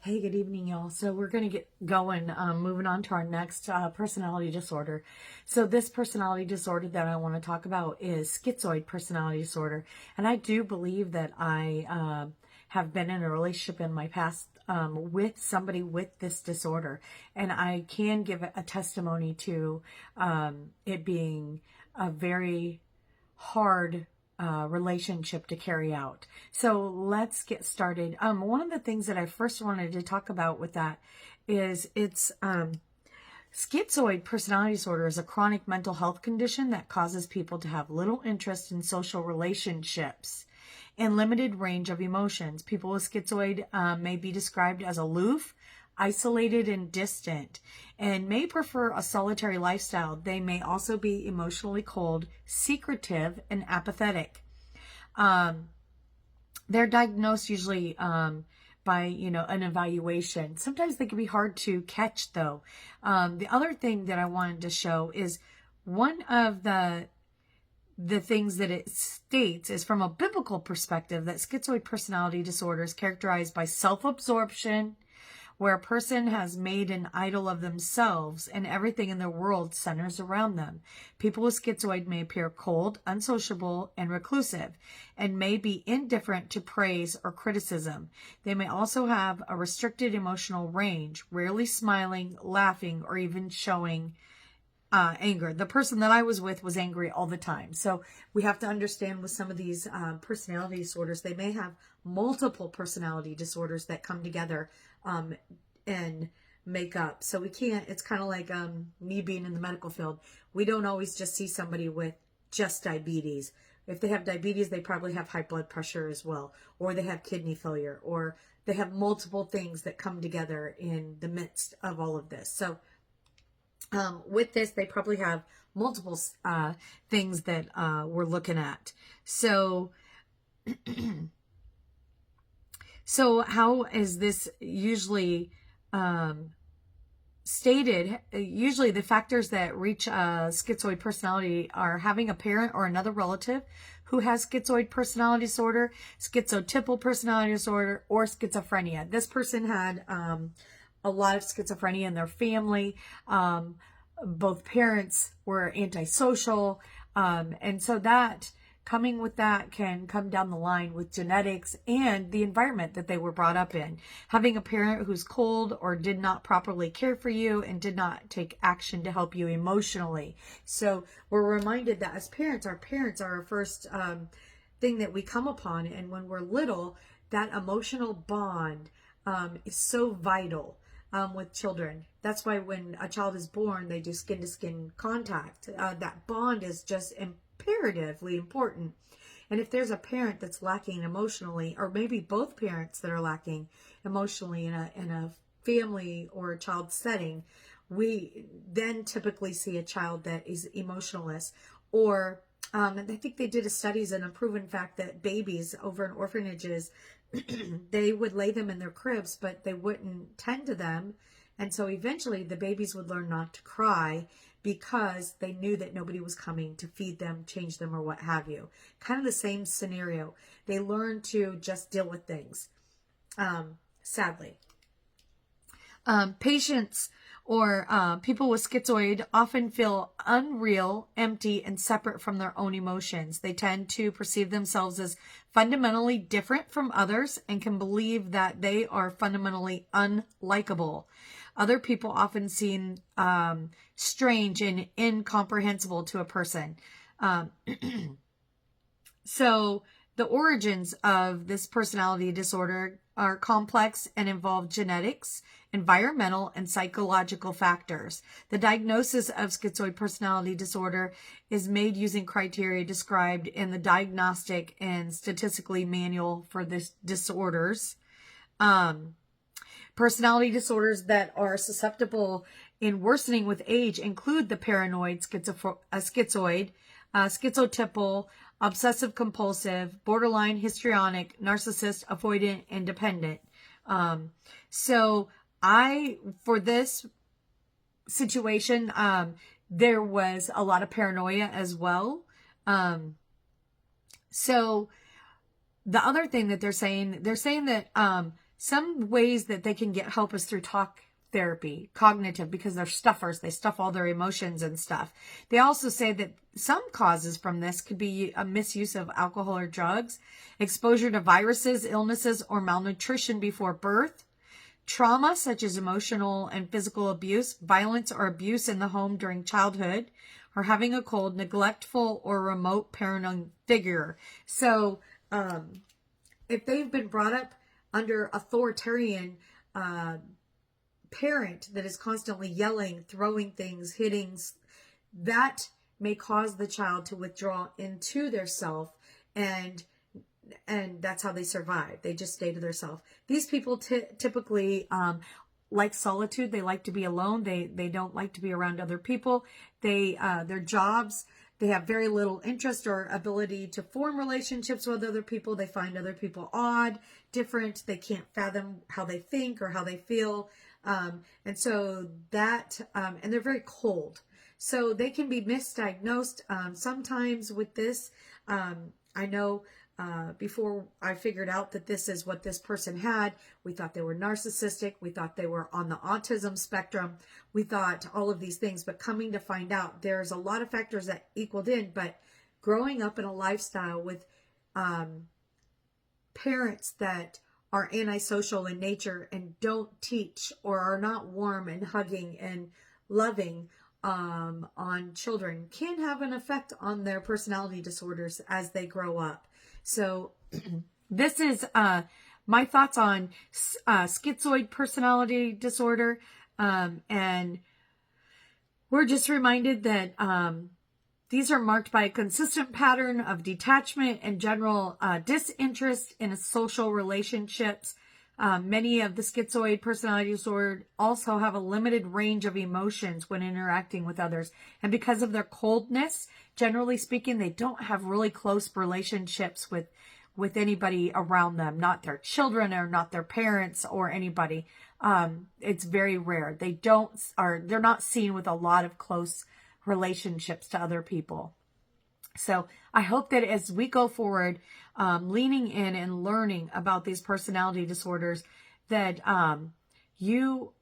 Hey, good evening, y'all. So we're going to get going, moving on to our next personality disorder. So this personality disorder that I want to talk about is schizoid personality disorder. And I do believe that I have been in a relationship in my past with somebody with this disorder. And I can give a testimony to it being a very hard relationship to carry out. So let's get started. One of the things that I first wanted to talk about with that is it's schizoid personality disorder is a chronic mental health condition that causes people to have little interest in social relationships and limited range of emotions. People with schizoid may be described as aloof, isolated, and distant, and may prefer a solitary lifestyle. They may also be emotionally cold, secretive, and apathetic. They're diagnosed usually by an evaluation. Sometimes they can be hard to catch, though. The other thing that I wanted to show is one of the things that it states is from a biblical perspective that schizoid personality disorder is characterized by self-absorption, where a person has made an idol of themselves and everything in their world centers around them. People with schizoid may appear cold, unsociable, and reclusive, and may be indifferent to praise or criticism. They may also have a restricted emotional range, rarely smiling, laughing, or even showing anger. The person that I was with was angry all the time. So we have to understand with some of these personality disorders, they may have multiple personality disorders that come together and make up. So we can't, it's kind of like me being in the medical field. We don't always just see somebody with just diabetes. If they have diabetes, they probably have high blood pressure as well, or they have kidney failure, or they have multiple things that come together in the midst of all of this. So with this, they probably have multiple things that we're looking at. So, so how is this usually stated? Usually the factors that reach schizoid personality are having a parent or another relative who has schizoid personality disorder, schizotypal personality disorder, or schizophrenia. This person had a lot of schizophrenia in their family. Both parents were antisocial. And so that coming with that can come down the line with genetics and the environment that they were brought up in. Having a parent who's cold or did not properly care for you and did not take action to help you emotionally. So we're reminded that as parents, our first thing that we come upon. And when we're little, that emotional bond is so vital with children. That's why when a child is born, they do skin-to-skin contact. That bond is just imperatively important. And if there's a parent that's lacking emotionally, or maybe both parents that are lacking emotionally in a family or a child setting, we then typically see a child that is emotionless. Or I think they did studies and a proven fact that babies over in orphanages, they would lay them in their cribs, but they wouldn't tend to them. And so eventually the babies would learn not to cry because they knew that nobody was coming to feed them, change them, or what have you. Kind of the same scenario. They learn to just deal with things, sadly. Patients or people with schizoid often feel unreal, empty, and separate from their own emotions. They tend to perceive themselves as fundamentally different from others and can believe that they are fundamentally unlikable. Other people often seem strange and incomprehensible to a person. So the origins of this personality disorder are complex and involve genetics, environmental, and psychological factors. The diagnosis of schizoid personality disorder is made using criteria described in the Diagnostic and Statistically Manual for this disorders. Personality disorders that are susceptible in worsening with age include the paranoid schizoid, schizotypal, obsessive compulsive, borderline histrionic, narcissist, avoidant, and dependent. So for this situation, there was a lot of paranoia as well. So the other thing that they're saying that some ways that they can get help is through talk therapy, cognitive, because they're stuffers. They stuff all their emotions and stuff. They also say that some causes from this could be a misuse of alcohol or drugs, exposure to viruses, illnesses, or malnutrition before birth, trauma such as emotional and physical abuse, violence or abuse in the home during childhood, or having a cold, neglectful or remote parental figure. So if they've been brought up under authoritarian parent that is constantly yelling, throwing things, hitting, that may cause the child to withdraw into their self, and that's how they survive. They just stay to their self. These people typically like solitude. They like to be alone. They don't like to be around other people. Their jobs, they have very little interest or ability to form relationships with other people. They find other people odd, different. They can't fathom how they think or how they feel. And so that, and they're very cold. So they can be misdiagnosed sometimes with this. I know before I figured out that this is what this person had, we thought they were narcissistic. We thought they were on the autism spectrum. We thought all of these things, but coming to find out, there's a lot of factors that equaled in. But growing up in a lifestyle with parents that are antisocial in nature and don't teach or are not warm and hugging and loving on children can have an effect on their personality disorders as they grow up. So this is my thoughts on schizoid personality disorder. And we're just reminded that these are marked by a consistent pattern of detachment and general disinterest in social relationships. Many of the schizoid personality disorder also have a limited range of emotions when interacting with others. And because of their coldness, generally speaking, they don't have really close relationships with anybody around them, not their children or not their parents or anybody. It's very rare. They're not seen with a lot of close relationships to other people. So I hope that as we go forward, leaning in and learning about these personality disorders, that you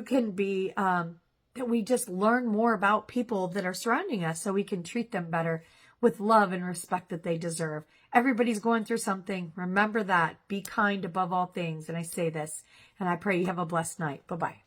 can be, that we just learn more about people that are surrounding us so we can treat them better with love and respect that they deserve. Everybody's going through something. Remember that. Be kind above all things. And I say this, and I pray you have a blessed night. Bye-bye.